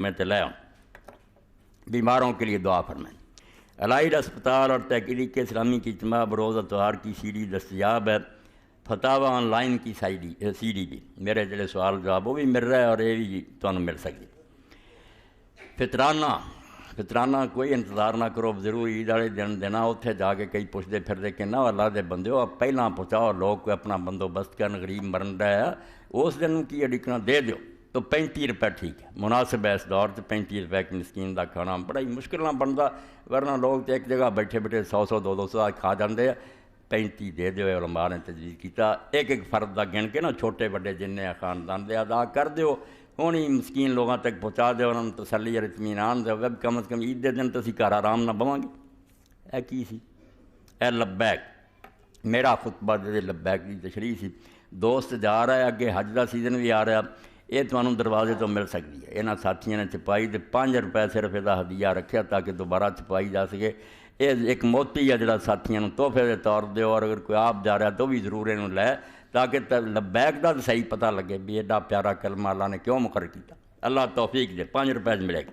میں تو لے آؤں۔ بیماروں کے لیے دعا فرمائیں۔ الائڈ اسپتال اور تحقیق اسلامی کی اجتماع بروز اتوار کی CD دستیاب ہے۔ فتاوی آن لائن کی CD بھی، میرے جڑے سوال جواب وہ بھی مل رہا ہے اور یہ بھی تمہیں مل سکتی۔ فطرانہ کوئی انتظار نہ کرو، ضرور عید والے دن دینا، اتنے جا کے کئی پوچھتے پھرتے کہ نہ اللہ دے بندے ہو پہلاں پہنچاؤ، لوگ کوئی اپنا بندوبست کرن، غریب مرن رہا ہے اس دن کی اڈکنا دے دیو تو 35 روپے ٹھیک ہے، مناسب ہے۔ اس دور سے 35 روپے کی مسکین کا کھانا بڑا ہی مشکل نہ بنتا، ورنہ لوگ تو ایک جگہ بیٹھے بیٹھے 100 200 کھا جاندے ہیں۔ 35 دے دیو، علماء نے تجویز کیتا ایک فرد کا گن کے نا، چھوٹے بڑے جن خاندان دے ادا کر دیو، ہونی مسکین لوگوں تک پہنچا دے، انہوں نے تسلی اور اطمینان دے، ویب کم از کم عید دے دن تو اسی گھر آرام نہ بواں گے۔ اے کی سی؟ اے لبیک، میرا خطبہ دے لبیک کی تشریح سی۔ دوست جا رہا ہے، اگے حج دا سیزن بھی آ رہا، یہ تمہیں دروازے تو مل سکتی ہے۔ یہاں ساتھیوں نے چھپائی دے 5 روپے صرف یہ ہدیہ رکھا تاکہ دوبارہ چھپائی جا سکے۔ یہ ایک موتی ہے جڑا ساتھیوں تحفے کے طور دے، اور اگر کوئی آپ جا رہا ہے تو بھی ضرور یہ لے، تاکہ لبیک دا صحیح پتہ لگے بھی ایڈا پیارا کلمہ اللہ نے کیوں مقرر کیتا۔ اللہ توفیق دے، 5 روپے ملے گا۔